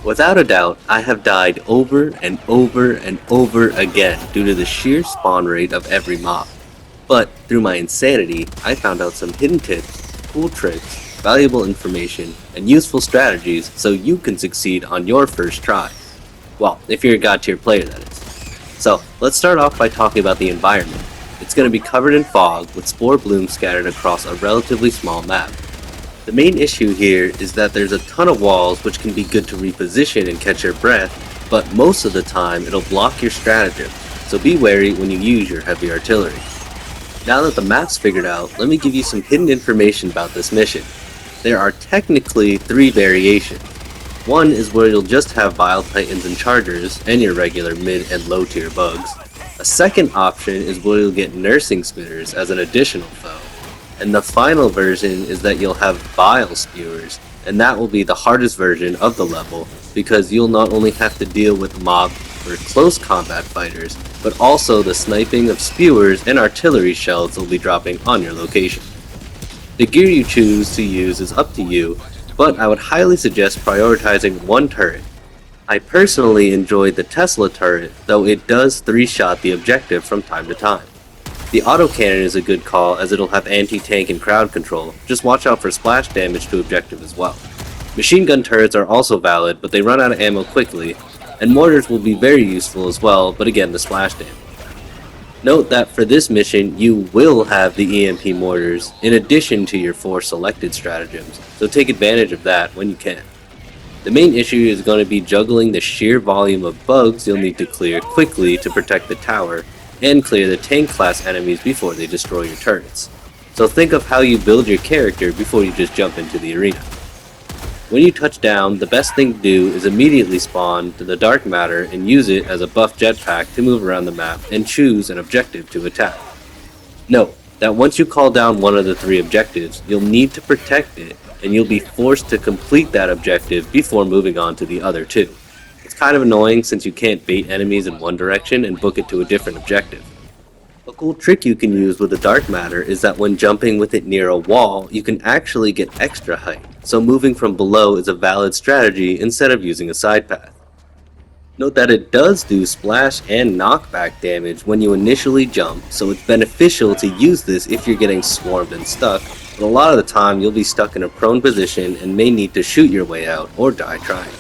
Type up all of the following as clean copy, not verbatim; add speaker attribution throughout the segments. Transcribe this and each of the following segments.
Speaker 1: Without a doubt, I have died over and over and over again due to the sheer spawn rate of every mob. But through my insanity, I found out some hidden tips, cool tricks, valuable information, and useful strategies so you can succeed on your first try. Well, if you're a god tier player, that is. So, let's start off by talking about the environment. It's going to be covered in fog with spore blooms scattered across a relatively small map. The main issue here is that there's a ton of walls which can be good to reposition and catch your breath, but most of the time it'll block your stratagem, so be wary when you use your heavy artillery. Now that the map's figured out, let me give you some hidden information about this mission. There are technically 3 variations. One is where you'll just have Vile Titans and Chargers, and your regular mid and low tier bugs. A second option is where you'll get Nursing Spitters as an additional foe. And the final version is that you'll have Vile Spewers, and that will be the hardest version of the level, because you'll not only have to deal with mob or close combat fighters, but also the sniping of spewers and artillery shells will be dropping on your location. The gear you choose to use is up to you, but I would highly suggest prioritizing one turret. I personally enjoyed the Tesla turret, though it does 3-shot the objective from time to time. The autocannon is a good call as it'll have anti-tank and crowd control, just watch out for splash damage to objective as well. Machine gun turrets are also valid, but they run out of ammo quickly, and mortars will be very useful as well, but again the splash damage. Note that for this mission you will have the EMP mortars in addition to your 4 selected stratagems, so take advantage of that when you can. The main issue is going to be juggling the sheer volume of bugs you'll need to clear quickly to protect the tower, and clear the tank class enemies before they destroy your turrets. So think of how you build your character before you just jump into the arena. When you touch down, the best thing to do is immediately spawn to the dark matter and use it as a buff jetpack to move around the map and choose an objective to attack. Note that once you call down one of the 3 objectives, you'll need to protect it, and you'll be forced to complete that objective before moving on to the other 2. It's kind of annoying since you can't bait enemies in one direction and book it to a different objective. A cool trick you can use with the dark matter is that when jumping with it near a wall, you can actually get extra height, so moving from below is a valid strategy instead of using a side path. Note that it does do splash and knockback damage when you initially jump, so it's beneficial to use this if you're getting swarmed and stuck, but a lot of the time you'll be stuck in a prone position and may need to shoot your way out or die trying.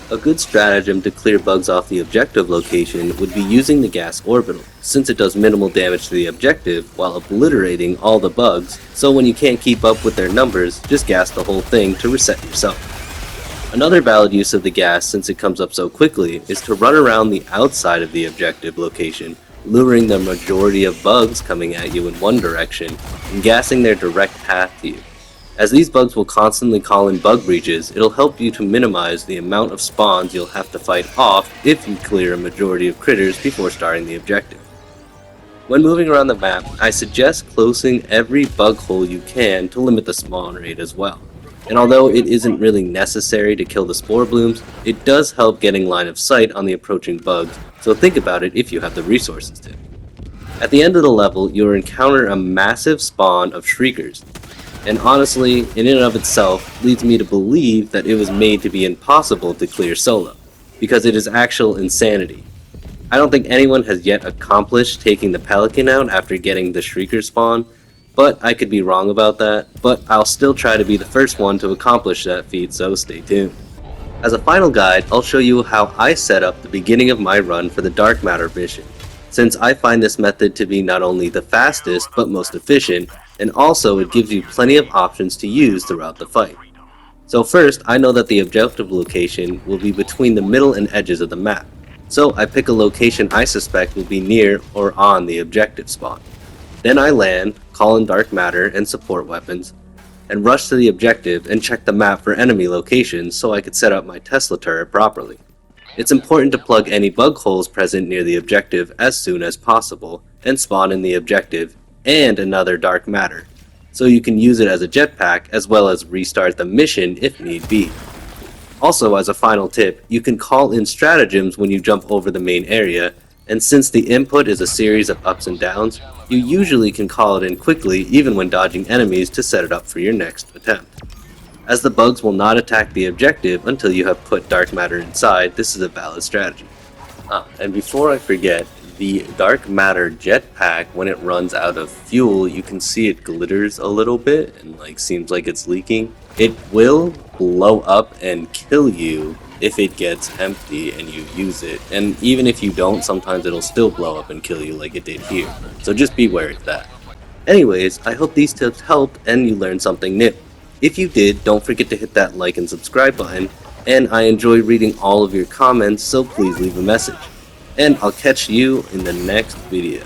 Speaker 1: A good stratagem to clear bugs off the objective location would be using the gas orbital, since it does minimal damage to the objective while obliterating all the bugs, so when you can't keep up with their numbers, just gas the whole thing to reset yourself. Another valid use of the gas, since it comes up so quickly, is to run around the outside of the objective location, luring the majority of bugs coming at you in one direction, and gassing their direct path to you. As these bugs will constantly call in bug breaches, it'll help you to minimize the amount of spawns you'll have to fight off if you clear a majority of critters before starting the objective. When moving around the map, I suggest closing every bug hole you can to limit the spawn rate as well. And although it isn't really necessary to kill the spore blooms, it does help getting line of sight on the approaching bugs, so think about it if you have the resources to. At the end of the level, you'll encounter a massive spawn of shriekers. And honestly, in and of itself, leads me to believe that it was made to be impossible to clear solo, because it is actual insanity. I don't think anyone has yet accomplished taking the Pelican out after getting the Shrieker spawn, but I could be wrong about that, but I'll still try to be the first one to accomplish that feat, so stay tuned. As a final guide, I'll show you how I set up the beginning of my run for the Dark Matter mission, since I find this method to be not only the fastest, but most efficient, and also it gives you plenty of options to use throughout the fight. So first, I know that the objective location will be between the middle and edges of the map, so I pick a location I suspect will be near or on the objective spot. Then I land, call in dark matter and support weapons, and rush to the objective and check the map for enemy locations so I could set up my Tesla turret properly. It's important to plug any bug holes present near the objective as soon as possible, and spawn in the objective and another dark matter, so you can use it as a jetpack as well as restart the mission if need be. Also, as a final tip, you can call in stratagems when you jump over the main area, and since the input is a series of ups and downs, you usually can call it in quickly even when dodging enemies to set it up for your next attempt. as the bugs will not attack the objective until you have put dark matter inside. This is a valid strategy. And before I forget, the dark matter jetpack, when it runs out of fuel, you can see it glitters a little bit and like seems like it's leaking. It will blow up and kill you if it gets empty and you use it. And even if you don't, sometimes it'll still blow up and kill you like it did here. So just be wary of that. Anyways, I hope these tips helped and you learned something new. If you did, don't forget to hit that like and subscribe button, and I enjoy reading all of your comments, so please leave a message. And I'll catch you in the next video.